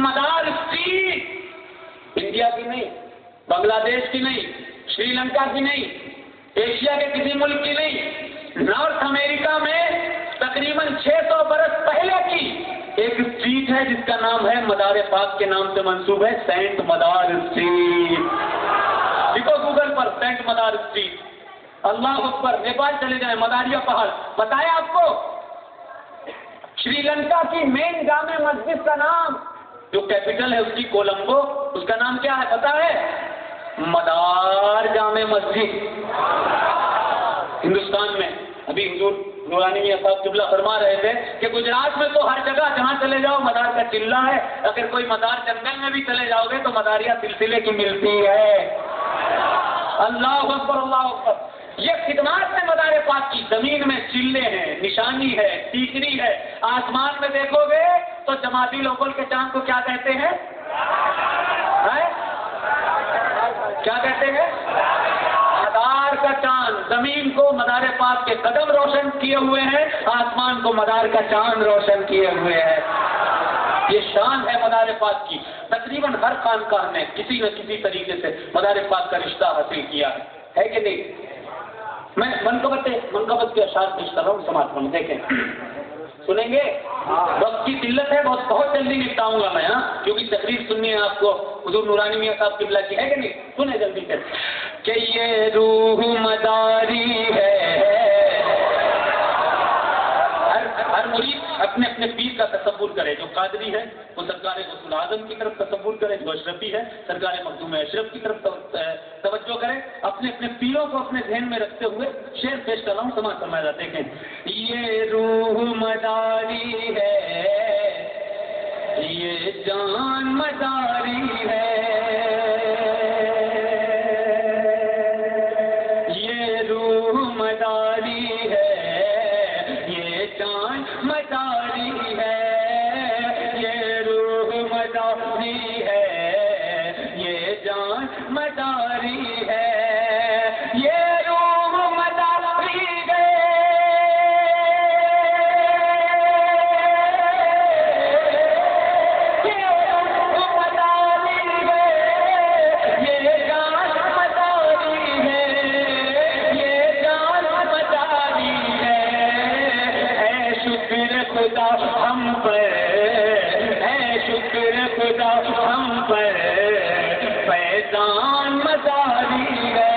مدار street India کی نہیں، بنگلہ دیش کی نہیں، شری لنکا کی نہیں، ایشیا کے کسی ملک کی نہیں، نارتھ امریکہ میں تقریباً 600 برس پہلے کی ایک اسٹریٹ ہے جس کا نام ہے مدار پاک کے نام سے منسوب ہے، سینٹ مدار اسٹریٹ. لکھو گوگل پر سینٹ مدار اسٹریٹ. اللہ اکبر. نیپال چلے جائیں، مداریہ پہاڑ. بتایا آپ کو شری لنکا کی مین جامع مسجد کا نام، جو کیپٹل ہے اس کی کولمبو، اس کا نام کیا ہے پتا ہے؟ مدار جامع مسجد. ہندوستان میں ابھی حضور نورانی میاں صاحب قبلہ فرما رہے تھے کہ گجرات میں تو ہر جگہ جہاں چلے جاؤ مدار کا چلہ ہے، اگر کوئی مدار جنگل میں بھی چلے جاؤ گے تو مداریہ سلسلے کی ملتی ہے. اللہ اکبر اللہ اکبر. یہ خدمات میں مدار پاک کی. زمین میں چلے ہیں، نشانی ہے، ٹیکری ہے. آسمان میں دیکھو گے تو جماعتی لوگوں کے چاند کو کیا کہتے ہیں؟ کیا کہتے ہیں؟ مدار کا چاند. زمین کو مدار پاک کے قدم روشن کیے ہوئے ہیں، آسمان کو مدار کا چاند روشن کیے ہوئے ہیں. یہ شان ہے مدار پاک کی. تقریباً ہر خانقاہ نے کسی نہ کسی طریقے سے مدار پاک کا رشتہ حاصل کیا ہے کہ نہیں؟ میں منقبت کے اشعار پیش کر رہا ہوں سماعت میں. دیکھیں، سنیں گے؟ وقت کی قلت ہے، بہت جلدی نپٹاؤں گا میں، کیونکہ تقریر سننی ہے آپ کو حضور نورانی میاں صاحب قبلہ کی، ہے کہ نہیں؟ سنیں جلدی سے کہ یہ روح مداری ہے. ہر مرید اپنے اپنے پیر کا تصور کرے. جو قادری ہے وہ سرکار غوث اعظم کی طرف تصور کرے، جو اشرفی ہے سرکار مخدوم اشرف کی طرف توجہ کرے. اپنے اپنے پیروں کو اپنے ذہن میں رکھتے ہوئے شعر پیش کر رہا ہوں، سماعت فرمایا جاتے ہیں. یہ روح مداری ہے، یہ جان مداری ہے، یہ روح مداری ہے، یہ جان مداری ہے، یہ روح مداری ہے، یہ جان مداری ہے، یہ روح مداری ہے، یہ روح مداری ہے، یہ جان مداری ہے، یہ جان مداری ہے. اے شکر خدا ہم پر، اے شکر خدا ہم پر، فیضان مداری ہے.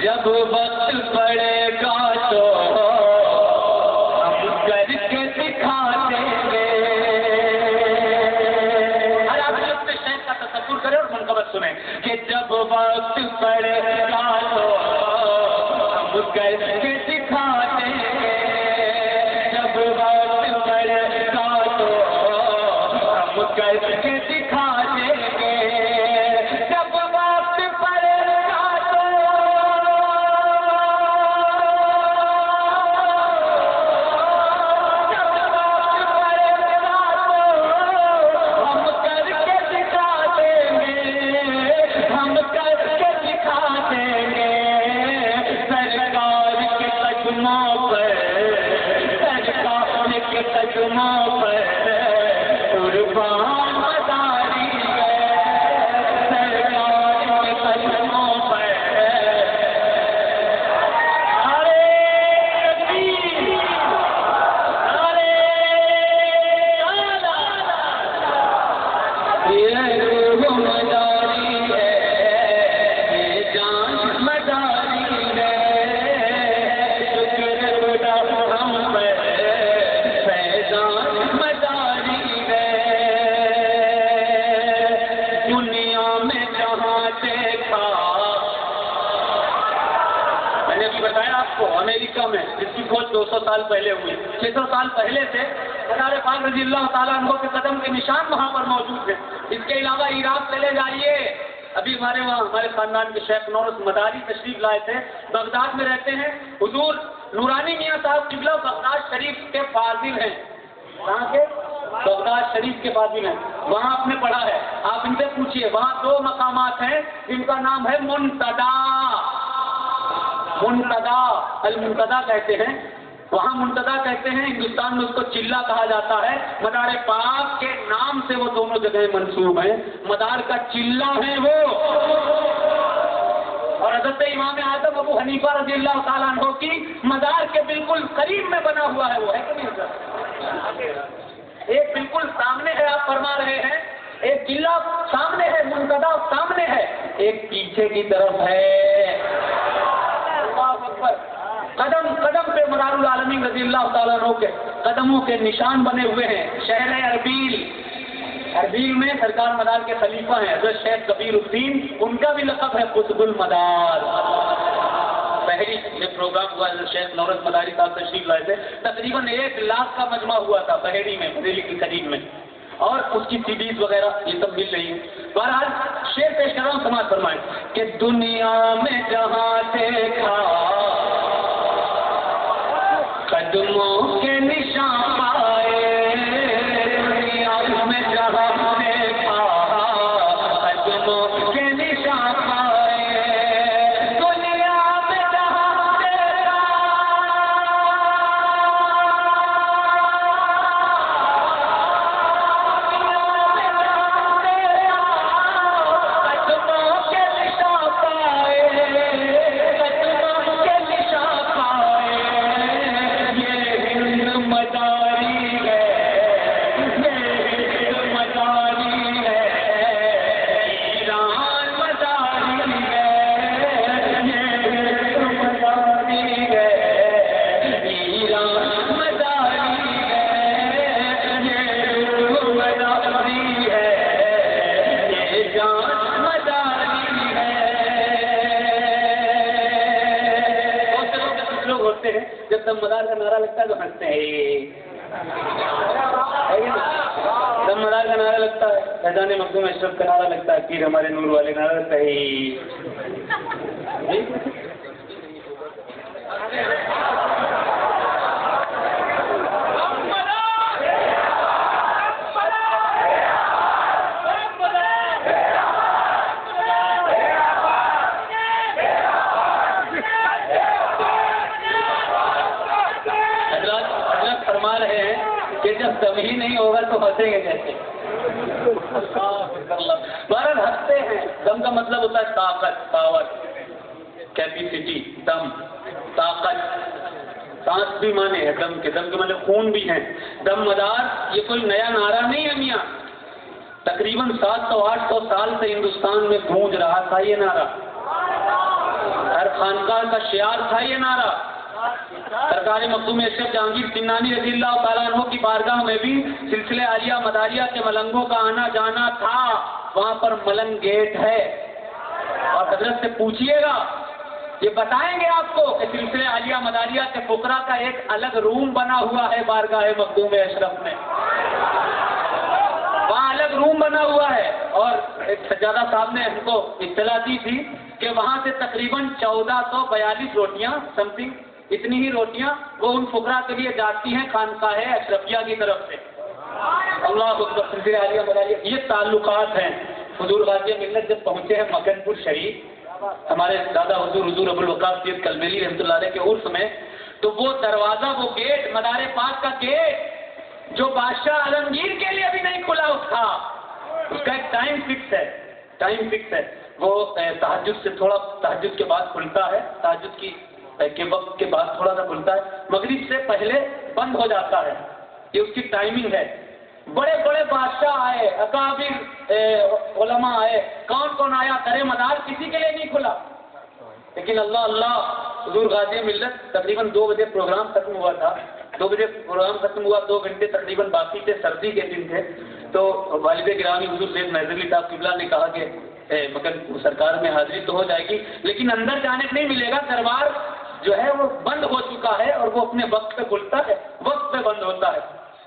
جب وقت پڑے گا تو ہم کر کے دکھا دیں گے. ہر آدمی اپنے شہر کا تصور کرے اور منقبت سنیں کہ جب وقت پڑے گا تو ہم کر کے دکھا دیں گے. جب وقت پڑے گا تو ہم کر کے دکھا دیں گے. جب وقت پڑے گا تو امریکہ میں جس کی کھوج 200 سال پہلے ہوئی، 600 سال پہلے سے مزار پاک رضی اللہ تعالیٰ عنہ کے قدم کے نشان وہاں پر موجود ہیں. اس کے علاوہ عراق چلے جائیے. ابھی ہمارے خاندان کے شیخ نورس مداری تشریف لائے تھے, بغداد میں رہتے ہیں. حضور نورانی میاں صاحب قبلہ بغداد شریف کے فاضل ہیں. کہاں کے؟ بغداد شریف کے فاضل ہیں. وہاں آپ نے پڑھا ہے, آپ ان سے پوچھیے. وہاں 2 مقامات ہیں جن کا نام ہے منتدا. المنتدا کہتے ہیں, وہاں منتدا کہتے ہیں. ہندوستان میں اس کو چلہ کہا جاتا ہے. مدار پاک کے نام سے وہ دونوں جگہیں منسوب ہیں. مدار کا چلہ ہے وہ. اور حضرت امام اعظم ابو حنیفہ رضی اللہ تعالیٰ عنہ کی مدار کے بالکل قریب میں بنا ہوا ہے. وہ ہے کہ نہیں؟ ایک بالکل سامنے ہے, آپ فرما رہے ہیں. ایک چلہ سامنے ہے, منتدا سامنے ہے, ایک پیچھے کی طرف ہے. اللہ اکبر. قدم قدم پہ مدار العالمین رضی اللہ تعالیٰ عنہ کے قدموں کے نشان بنے ہوئے ہیں. شہر اربیل میں سرکار مدار کے خلیفہ ہیں حضرت شیخ کبیر الدین. ان کا بھی لقب ہے قطب المدار. پہلی یہ پروگرام ہوا حضرت شیخ نورس مداری صاحب تشریف لائے تھے. تقریباً 1 لاکھ کا مجمع ہوا تھا بحیری میں, بریلی کے قریب میں, اور اس کی CDs وغیرہ یہ سب مل رہی ہیں. بہرحال شعر پیش کر رہا ہوں, سماعت فرمائیں کہ دنیا میں جہاں دیکھا قدموں کے نشان پائے, دنیا میں جہاں دیکھا قدموں کے نشان پائے, دنیا میں جہاں دیکھا قدموں کے نشان پائے, قدموں کے نشان پائے. جب دم مدار کا نعرہ لگتا ہے تو ہنستے ہیں. دم مدار کا نعرہ لگتا ہے, فیضان مخدوم اشرف کا نعرہ لگتا ہے, پھر ہمارے نور والے نعرہ لگتا ہے. جب دم ہی نہیں ہوگا تو ہنسیں گے کیسے؟ بہرحال ہنستے ہیں. دم کا مطلب ہوتا ہے طاقت, پاور, کیپیسٹی. دم طاقت, سانس بھی مانے ہیں دم کے. دم کے مطلب خون بھی ہیں. دم مدار یہ کوئی نیا نعرہ نہیں ہے میاں. تقریباً 700-800 سال سے ہندوستان میں گونج رہا تھا یہ نعرہ. ہر خانقاہ کا شعار تھا یہ نعرہ. سرکار مخدوم اشرف جہانگیر سنانی رضی اللہ تعالیٰ عنہ کی بارگاہ میں بھی سلسلے عالیہ مداریہ کے ملنگوں کا آنا جانا تھا. وہاں پر ملنگ گیٹ ہے, اور حضرت سے پوچھیے گا, یہ بتائیں گے آپ کو کہ سلسلے عالیہ مداریہ کے فقراء کا ایک الگ روم بنا ہوا ہے بارگاہ مخدوم اشرف میں. وہاں الگ روم بنا ہوا ہے. اور ایک سجادہ صاحب نے ہم کو اطلاع دی تھی کہ وہاں سے تقریباً 1442 روٹیاں سمتنگ, اتنی ہی روٹیاں وہ ان فقراء کے لیے جاتی ہیں خانقاہ اشرفیہ کی طرف سے. اللہ اکبر. سلسلے عالیہ مداریہ یہ تعلقات ہیں. حضور غازی ملت جب پہنچے ہیں مکن پور شریف, ہمارے دادا حضور ابو الوقاص سید کلمیلی رحمۃ اللہ علیہ کے عرس میں, تو وہ دروازہ, وہ گیٹ, مدار پاک کا گیٹ جو بادشاہ عالمگیر کے لیے بھی نہیں کھلا تھا, اس کا ایک ٹائم فکس ہے. ٹائم فکس ہے. وہ تہجد سے تھوڑا, تہجد کے بعد کھلتا ہے, تہجد کے وقت کے بعد تھوڑا سا کھلتا ہے, مغرب سے پہلے بند ہو جاتا ہے. یہ اس کی ٹائمنگ ہے. بڑے بڑے بادشاہ آئے, اکابر علماء آئے, کون کون آیا, درے مدار کسی کے لیے نہیں کھلا. لیکن اللہ حضور غازی ملت تقریباً 2 بجے پروگرام ختم ہوا تھا. 2 بجے پروگرام ختم ہوا, 2 گھنٹے تقریباً باقی تھے, سردی کے دن تھے. تو والد گرامی حضور سید محضر صاحب قبلہ نے کہا کہ مگر سرکار میں حاضری تو ہو جائے گی, لیکن اندر جانے کو نہیں ملے گا. دربار جو ہے وہ بند ہو چکا ہے, اور وہ اپنے وقت پہ کھلتا ہے, وقت پہ بند ہوتا ہے.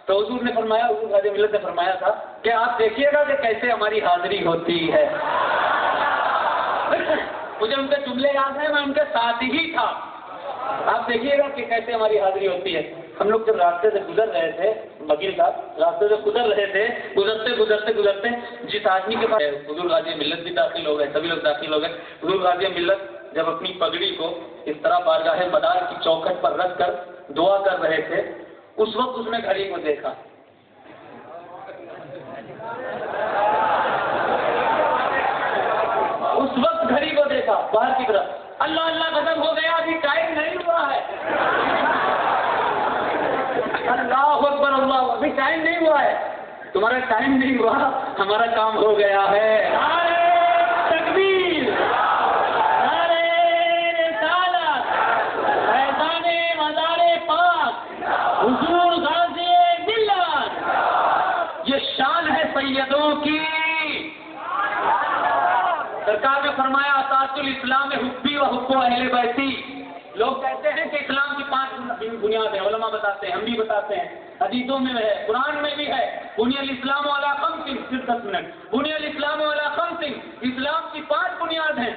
تو حضور نے فرمایا، حضور غازی ملت نے فرمایا تھا کہ آپ دیکھیے گا کہ کیسے ہماری حاضری ہوتی ہے. مجھے ان کے جملے یاد ہیں، میں ان کے ساتھ ہی تھا. آپ دیکھیے گا کہ کیسے ہماری حاضری ہوتی ہے. ہم لوگ جب راستے سے گزر رہے تھے، وکیل صاحب راستے سے گزر رہے تھے، گزرتے جس آدمی کے پاس حضور غازی ملت بھی داخل ہو گئے، سبھی لوگ داخل ہو گئے. حضور غازی ملت جب اپنی پگڑی کو اس طرح بارگاہ مدار کی چوکھٹ پر رکھ کر دعا کر رہے تھے، اس وقت اس نے گھڑی کو دیکھا. اس وقت گھڑی کو دیکھا باہر کی طرف. اللہ اللہ ختم ہو گیا، ابھی ٹائم نہیں ہوا ہے. اللہ اکبر اللہ، ابھی ٹائم نہیں ہوا ہے. تمہارا ٹائم نہیں ہوا، ہمارا کام ہو گیا ہے. نعرہ تکبیر، نعرہ رسالت، فیضان مزار پاک، حضور غازی ملت. یہ شان ہے سیدوں کی. سرکار نے فرمایا اساس الاسلام حبی و حب اہل بیتی. لوگ کہتے ہیں کہ اسلام کی 5 بنیاد ہیں، علماء بتاتے ہیں، ہم بھی بتاتے ہیں، حدیثوں میں ہے، قرآن میں بھی ہے. بنی الاسلام علی خمس، صرف 10 منٹ. بنی الاسلام علی خمس، اسلام کی 5 بنیاد ہیں.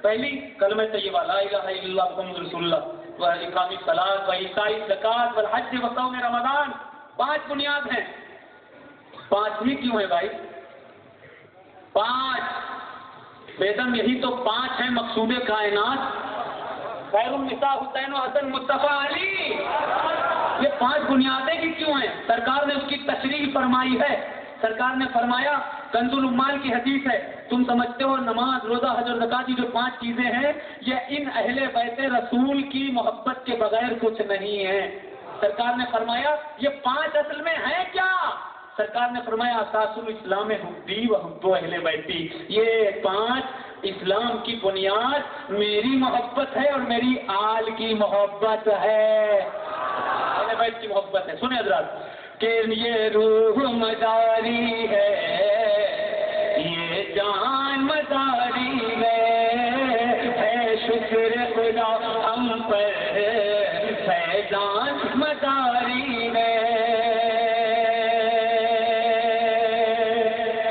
پہلی کلمہ طیبہ لا الہ الا اللہ محمد رسول اللہ، و اقام الصلاۃ و ایتاء الزکوٰۃ والحج و صوم رمضان. 5 بنیاد ہیں. 5ویں کیوں ہے بھائی؟ 5 بیدم، یہی تو 5 ہیں مقصود کائنات. خیر النساء حسین و حسن مصطفیٰ علی. یہ 5 بنیادیں کی کیوں ہیں؟ سرکار نے اس کی تشریح فرمائی ہے. سرکار نے فرمایا، کنز العمال کی حدیث ہے، تم سمجھتے ہو نماز، روزہ، حج اور زکوٰۃ جو 5 چیزیں ہیں، یہ ان اہل بیت رسول کی محبت کے بغیر کچھ نہیں ہے. سرکار نے فرمایا یہ 5 اصل میں ہیں کیا؟ سرکار نے فرمایا اساس الاسلام حبی و حب اہل بیتی. یہ 5 اسلام کی بنیاد میری محبت ہے اور میری آل کی محبت ہے، اہل بیت کی محبت ہے. سنیں حضرات کہ یہ روح مداری ہے، یہ جان مداری ہے شکر خدا ہم پر فیضان مداری ہے.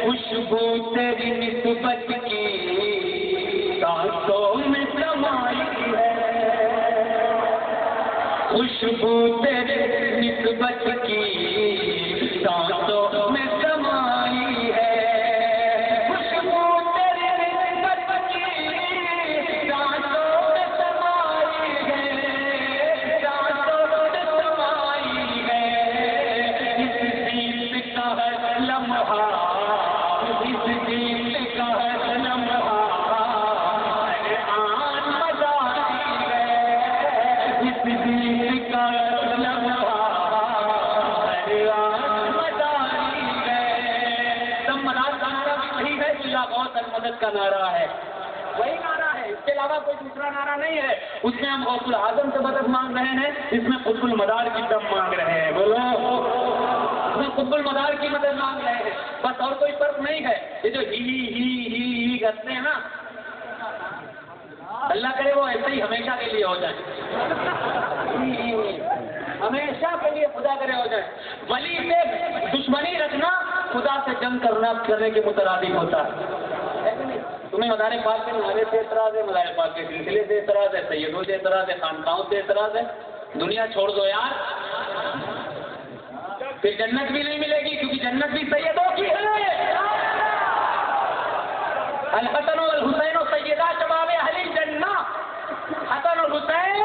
خوشبو تیری نسبت کی سانسوں میں سمائی ہے، خوشبو تیری نسبت کی سانسوں میں سمائی ہے، خوشبو تیری نسبت کی سانسوں میں سمائی ہے، سانسوں میں سمائی ہے. اس دل کا ہے لمحہ، اس دل کا ہے لمحہ آن مداری ہے، اس دل کا لمحہ آن مداری ہے. تب مدار کا نعرہ بھی وہی ہے، اللہ غوث المدد کا نعرہ ہے، وہی نعرہ ہے، اس کے علاوہ کوئی دوسرا نعرہ نہیں ہے. اس میں ہم غوث العظم سے مدد مانگ رہے ہیں، اس میں قطب المدار کی دم مانگ رہے ہیں. بولو، قطب المدار کی مدد مانگ رہے ہیں، بس اور کوئی فرق نہیں ہے. یہ جو ہی کرتے ہیں نا، اللہ کرے وہ ایسے ہی ہمیشہ کے لیے ہو جائے، ہمیشہ کے لیے خدا کرے ہو جائے. ولی سے دشمنی رکھنا خدا سے جنگ کرنے کے مترادف ہوتا ہے. تمہیں مدار پاک کے نعرے سے اعتراض ہے، مدار پاک کے سلسلے سے اعتراض ہے، سیدوں سے اعتراض ہے، خانقاہوں سے اعتراض ہے. دنیا چھوڑ دو یار، پھر جنت بھی نہیں ملے گی، کیونکہ جنت بھی سیدوں کی ہے. الحسن والحسین سیدا شباب اہل الجنہ. حسن اور حسین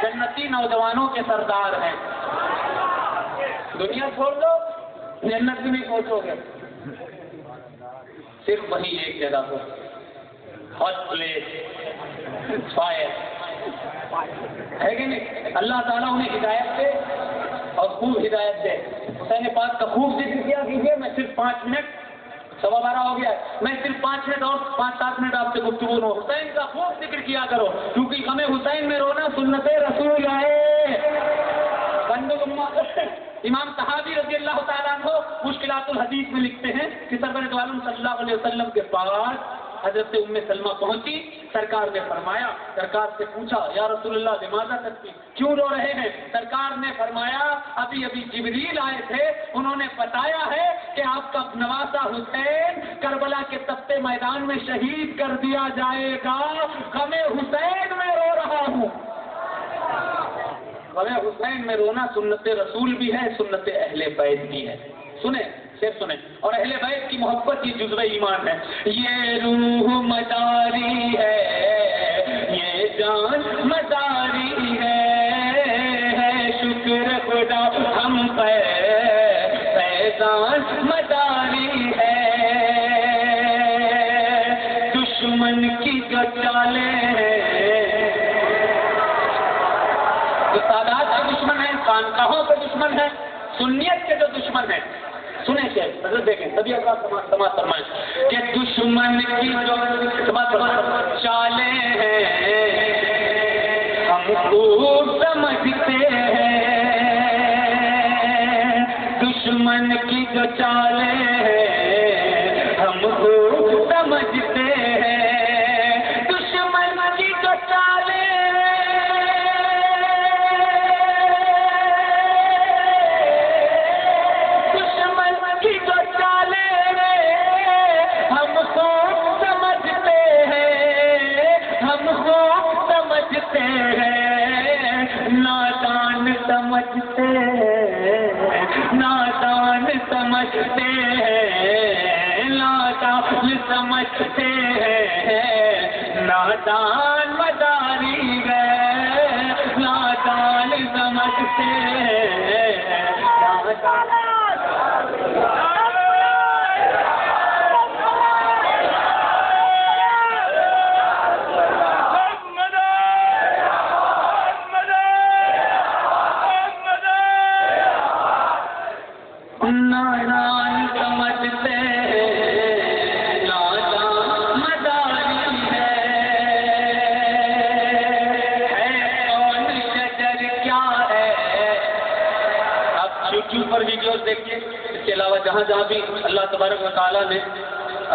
جنتی نوجوانوں کے سردار ہیں. دنیا چھوڑ دو، جنت بھی نہیں پہنچو گے. صرف وہی ایک جگہ کو، فرسٹ پلیس فائر ہے کہ نہیں. اللہ تعالیٰ انہیں ہدایت دے اور خوب ہدایت دے. حسین پاک کا خوب ذکر کیا کیجیے. میں صرف 5 منٹ، 12:15 ہو گیا ہے، میں صرف 5 منٹ اور 5-7 منٹ آپ سے گفتگو ہو. حسین کا خوب ذکر کیا کرو، کیونکہ ہمیں حسین میں رونا سنت رسول ہے. امام صحابی رضی اللہ تعالیٰ عنہ مشکلات الحدیث میں لکھتے ہیں کہ سرور دو عالم صلی اللہ علیہ وسلم کے پاس حضرت ام سلمہ پہنچی، سرکار نے فرمایا، سرکار سے پوچھا یا رسول اللہ لماذا تبکی، کیوں رو رہے ہیں؟ سرکار نے فرمایا ابھی ابھی جبریل آئے تھے، انہوں نے بتایا ہے کہ آپ کا نواسا حسین کربلا کے تپتے میدان میں شہید کر دیا جائے گا، غم حسین میں رو رہا ہوں۔ غم حسین میں رونا سنت رسول بھی ہے، سنت اہل بیت بھی ہے۔ سنیں صرف سنیں، اور اہل بیت کی محبت یہ جزو ایمان ہے۔ یہ روح مداری ہے، یہ جان مداری ہے، شکر خدا ہم پہ فیضان مداری ہے، دشمن کی جو چالیں ہیں، جو سادات کے دشمن ہیں، خانقاہوں کے دشمن ہیں، سنیت کے جو دشمن ہیں، سنیں شیخ حضرت دیکھیں تبھی اگر سماعت فرمائیں کہ دشمن کی جو چالیں ہیں ہم خوب سمجھتے ہیں، دشمن کی جو چالیں ہیں ہم خوب سمجھتے ہیں، دشمن کی جو چالیں سمجھتے ہیں، نادان سمجھتے ہیں، نادان سمجھتے ہیں، نادان مداری ہے، نادان سمجھتے ہیں، نادان پر ویڈیوز دیکھیے۔ اس کے علاوہ جہاں جہاں بھی اللہ تبارک و تعالیٰ نے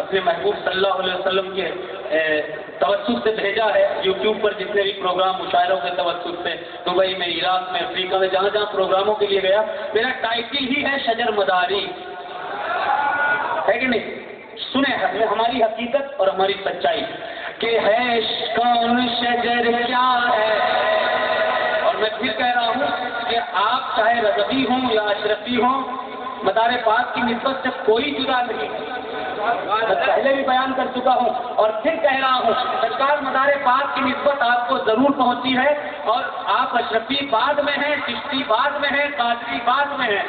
اپنے محبوب صلی اللہ علیہ وسلم کے توسط سے بھیجا ہے، یوٹیوب پر جتنے بھی پروگرام مشاعروں کے توسط سے، دبئی میں، عراق میں، افریقہ میں، جہاں جہاں پروگراموں کے لیے گیا، میرا ٹائٹل ہی ہے شجر مداری، ہے کہ نہیں؟ سنیں ہماری حقیقت اور ہماری سچائی کہ ہے کون شجر کیا ہے، اور میں پھر کہہ رہا ہوں کہ آپ چاہے رضوی ہوں یا اشرفی ہوں، مدار پاک کی نسبت سے کوئی جدا نہیں، میں پہلے بھی بیان کر چکا ہوں اور پھر کہہ رہا ہوں، سرکار مدار پاک کی نسبت آپ کو ضرور پہنچی ہے، اور آپ اشرفی بعد میں ہیں، چشتی بعد میں ہیں، قادری بعد میں ہیں،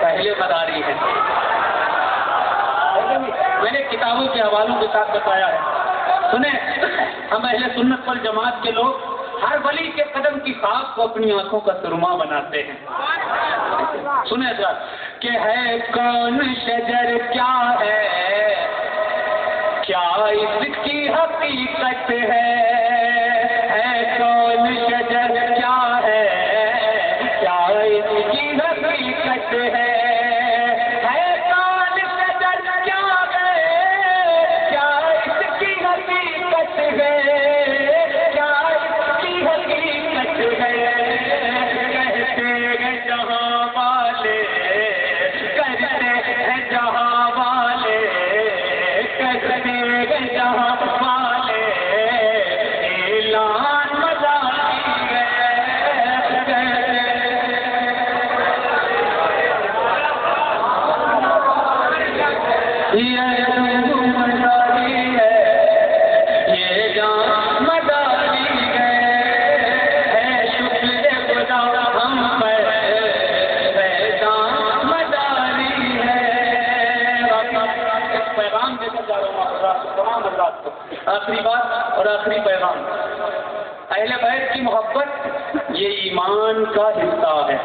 پہلے مداری ہیں۔ میں نے کتابوں کے حوالوں کے ساتھ بتایا ہے۔ سنیں، ہم اہل سنت والجماعت کے لوگ ہر ولی کے قدم کی ساکھ کو اپنی آنکھوں کا سرما بناتے ہیں۔ سنیں حضرات کہ ہے کون شجر کیا ہے، کیا اس کی حقیقت ہے کون شجر کیا ہے، کیا اس کی حقیقت ہے، آخری بات اور آخری پیغام، اہل بیت کی محبت یہ ایمان کا حصہ ہے۔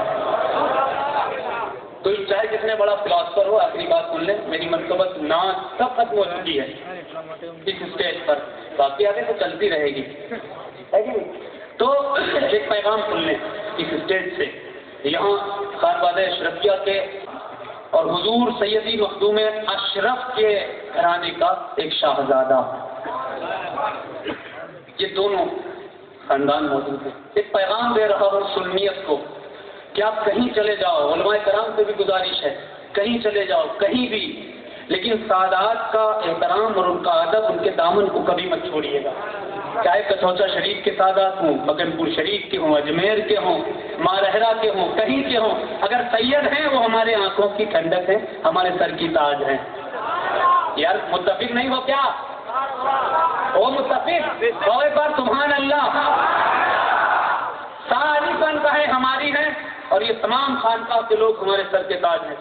تو چاہے جتنے بڑا فلاسفر ہو، آخری بات سن لیں، میری منصوبت ناز سب ختم ہو چکی ہے اس اسٹیج پر، باقی آگے تو چلتی رہے گی، ہے کہ نہیں؟ تو ایک پیغام سن لیں اس اسٹیج سے، یہاں خانوادہ اشرفیہ کے اور حضور سیدی مخدوم اشرف کے گھرانے کا ایک شاہزادہ، یہ دونوں خاندان موجود ہیں۔ ایک پیغام دے رہا ہوں سنیت کو کہ آپ کہیں چلے جاؤ، علماء کرام سے بھی گزارش ہے، کہیں چلے جاؤ کہیں بھی، لیکن سادات کا احترام اور ان کا ادب، ان کے دامن کو کبھی مت چھوڑیے گا۔ چاہے کتھوچا شریف کے سادات ہوں، مکن پور شریف کے ہوں، اجمیر کے ہوں، مارہرا کے ہوں، کہیں کے ہوں، اگر سید ہیں وہ ہمارے آنکھوں کی ٹھنڈک ہے، ہمارے سر کی تاج ہیں۔ یار متفق نہیں ہو کیا؟ وہ متفق ہو ایک بار سبحان اللہ۔ ساری فن کا ہے ہماری ہے، اور یہ تمام خانقاہ کے لوگ ہمارے سر کے تاج ہیں۔